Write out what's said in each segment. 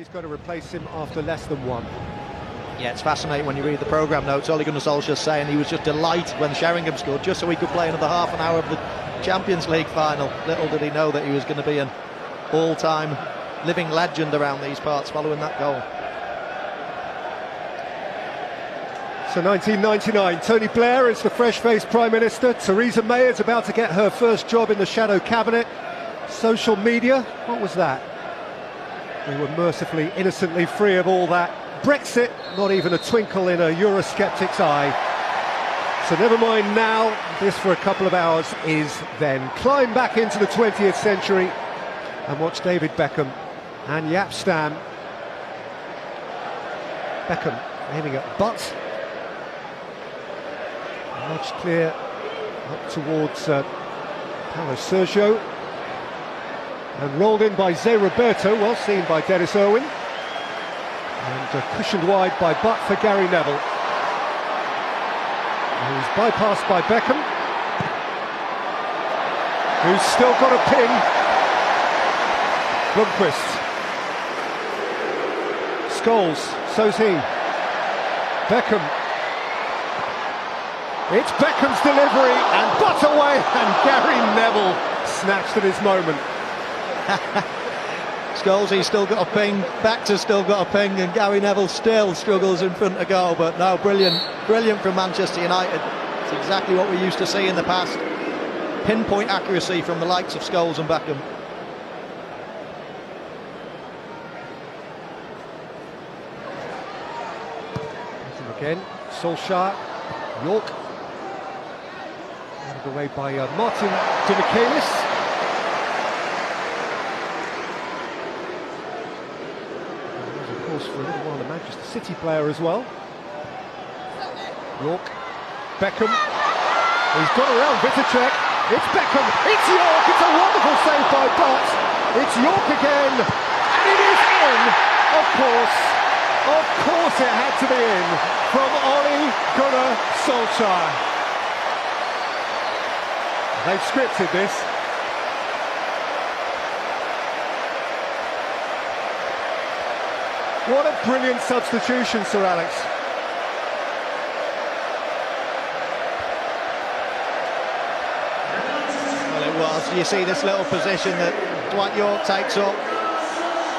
he's going to replace him after less than one. Yeah, it's fascinating when you read the programme notes. Ole Gunnar Solskjaer saying he was just delighted when Sheringham scored, just so he could play another half an hour of the Champions League final. Little did he know that he was going to be an all-time living legend around these parts following that goal. So 1999, Tony Blair is the fresh-faced Prime Minister. Theresa May is about to get her first job in the shadow cabinet. Social media, what was that? We were mercifully, innocently free of all that. Brexit, not even a twinkle in a Eurosceptic's eye. So never mind now, this for a couple of hours is then. Climb back into the 20th century and watch David Beckham and Jaap Stam. Beckham aiming at butt. Nudge clear up towards Paulo Sergio. And rolled in by Zé Roberto, well seen by Dennis Irwin. And cushioned wide by Butt for Gary Neville. Who's bypassed by Beckham. Who's still got a ping. Blomqvist. Scholes, so's he. Beckham. It's Beckham's delivery and Butt away, and Gary Neville snatched at his moment. Scholes, he's still got a ping, Baxter's still got a ping, and Gary Neville still struggles in front of goal. But no, brilliant from Manchester United. It's exactly what we used to see in the past. Pinpoint accuracy from the likes of Scholes and Beckham. Again, Solskjaer, York. Out of the way by Martin de Michaelis. For a little while a Manchester City player as well. York, Beckham, he's got around Vitacek, it's Beckham, it's York, it's a wonderful save by Butt, it's York again, and it is in, of course it had to be in, from Ole Gunnar Solskjaer. They've scripted this. What a brilliant substitution, Sir Alex. Well, it was. You see this little position that Dwight York takes up.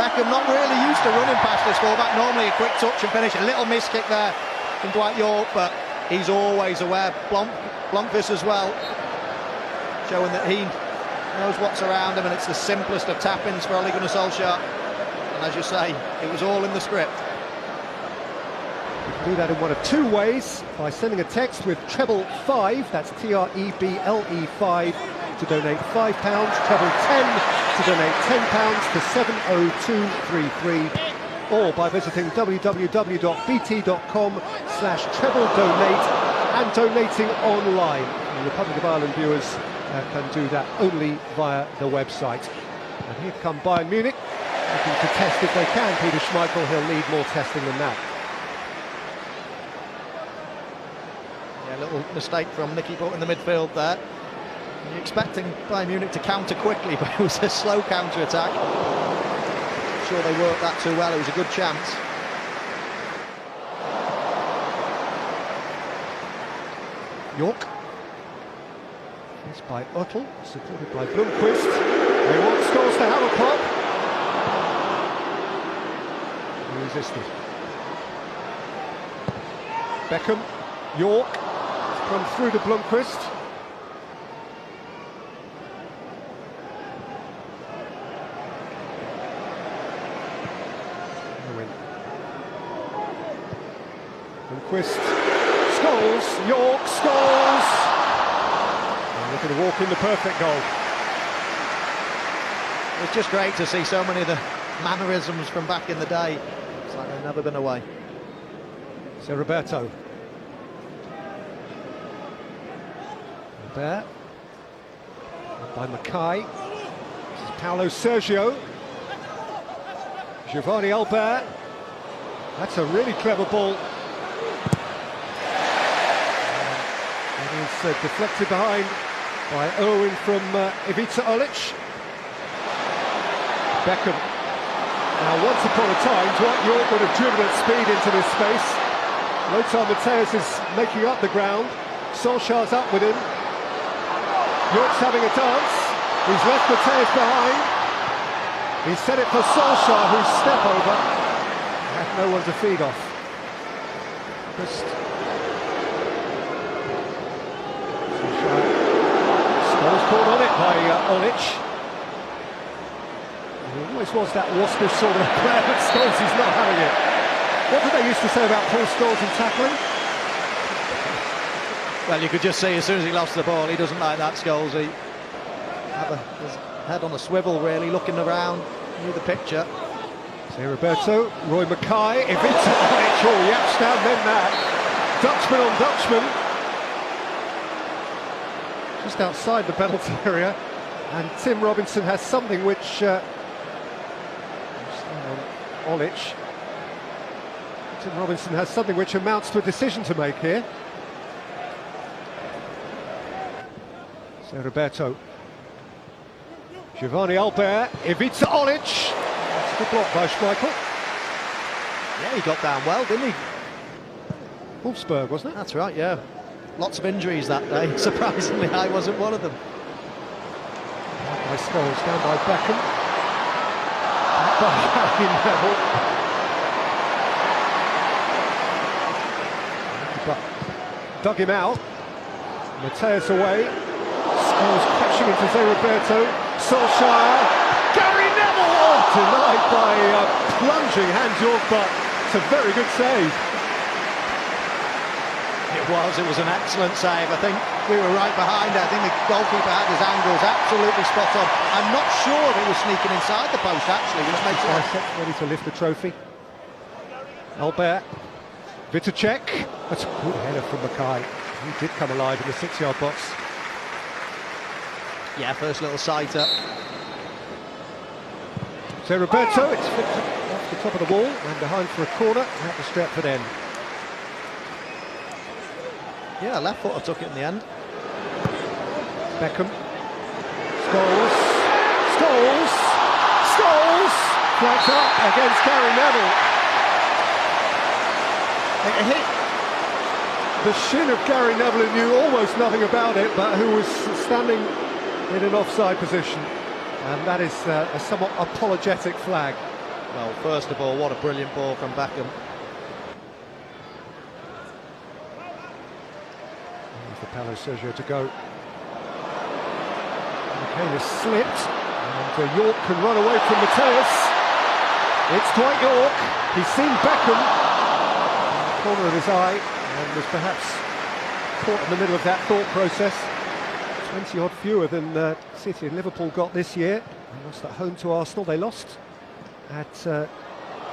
Beckham not really used to running past this fullback. Normally a quick touch and finish. A little miss kick there from Dwight York, but he's always aware. Blomqvist as well, showing that he knows what's around him, and it's the simplest of tap-ins for Ole Gunnar Solskjaer. And as you say, it was all in the script. You can do that in one of two ways, by sending a text with treble 5, that's TREBLE 5, to donate £5, treble 10 to donate £10 to 70233, or by visiting www.bt.com/treble-donate and donating online. The Republic of Ireland viewers can do that only via the website. And here come Bayern Munich, looking to test if they can. Peter Schmeichel, he'll need more testing than that. Yeah, a little mistake from Nicky Butt in the midfield there. You're expecting Bayern Munich to counter quickly, but it was a slow counter-attack. I'm sure they worked that too well. It was a good chance. York. It's by Uttel, supported by Blomqvist. They want Scholes to have a pop. He resisted. Beckham, York, come through to Blomqvist. Blomqvist, Scholes, York, Scholes. And look at the walk in the perfect goal. It's just great to see so many of the mannerisms from back in the day. It's like they've never been away. So Roberto. Robert. By Mackay. This is Paulo Sergio. Giovanni Albert. That's a really clever ball. It is deflected behind by Irwin from Ivica Olic. Beckham. Now, once upon a time, Dwight York would have driven at speed into this space. Lothar Matthäus is making up the ground. Solskjaer's up with him. York's having a dance. He's left Matthäus behind. He set it for Solskjaer, whose step over had no one to feed off. Just Scholes caught on it by Olic. He always was that waspish sort of player, but Scholes is not having it. What did they used to say about Paul Scholes in tackling? Well, you could just see as soon as he lost the ball, he doesn't like that, Scholes. He had his head on a swivel, really, looking around, knew the picture. See Roberto, Roy Mackay, if it's Olic, oh, yaps down then that. Dutchman on Dutchman. Just outside the penalty area. And Tim Robinson has something which... Olic. Tim Robinson has something which amounts to a decision to make here. So Roberto. Giovanni Albert, Ivica Olic. That's a good block by Schmeichel. Yeah, he got down well, didn't he? Wolfsburg, wasn't it? That's right, yeah. Lots of injuries that day. Surprisingly, I wasn't one of them. By Scholes, down by Beckham. Back by Harry Neville. But dug him out. Matthäus away. Scholes crashing into Zé Roberto. Solskjaer. Gary Neville! Oh, denied by plunging Hans York, but it's a very good save. It was an excellent save. I think we were right behind it. I think the goalkeeper had his angles absolutely spot on. I'm not sure if he was sneaking inside the post, actually, which makes sense. Ready to lift the trophy. Albert. Vitacek. That's a good header from Mackay. He did come alive in the 6-yard box. Yeah, first little sighter. So Roberto, it's flipped off the top of the wall and behind for a corner at the Stretford end. Yeah, left footer took it in the end. Beckham. Scholes. Flags up against Gary Neville. It hit the shin of Gary Neville, who knew almost nothing about it, but who was standing in an offside position. And that is a somewhat apologetic flag. Well, first of all, what a brilliant ball from Beckham. For Paulo Sergio to go. Kane has slipped, and York can run away from Matthäus. It's Dwight York. He's seen Beckham in the corner of his eye and was perhaps caught in the middle of that thought process. 20 odd fewer than City and Liverpool got this year. They lost at home to Arsenal. They lost at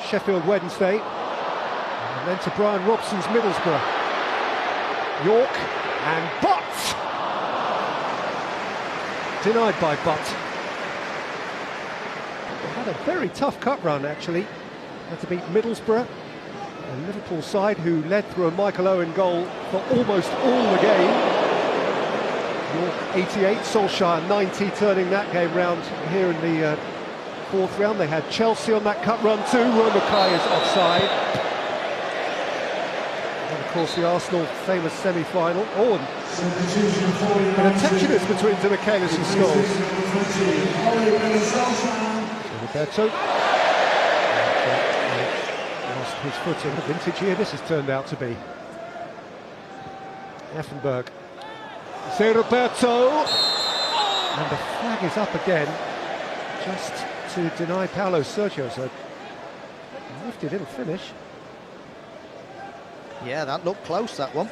Sheffield Wednesday, and then to Brian Robson's Middlesbrough. York. And Butt! Denied by Butt. Had a very tough cup run, actually. Had to beat Middlesbrough, a Liverpool side who led through a Michael Owen goal for almost all the game. York 88, Solskjaer 90, turning that game round here in the fourth round. They had Chelsea on that cup run too. Roy Mackay is offside. And of course the Arsenal famous semi-final. Oh, and a tensioness between Demichelis and Scholes. Roberto lost his footing. A vintage year this has turned out to be. Effenberg. Zé Roberto. And the flag is up again, just to deny Paulo Sergio. So nifty little finish. Yeah, that looked close, that one.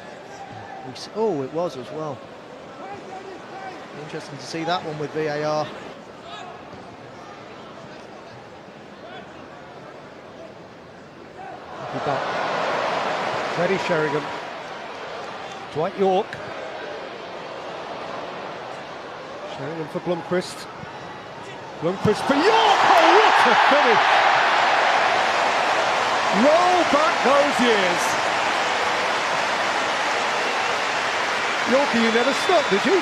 Oh, it was as well. Interesting to see that one with VAR. Freddie Sheringham. Dwight York. Sheringham for Blomqvist. Blomqvist for York! Oh, what a finish! Roll back those years. Yorkie, you never stopped, did you?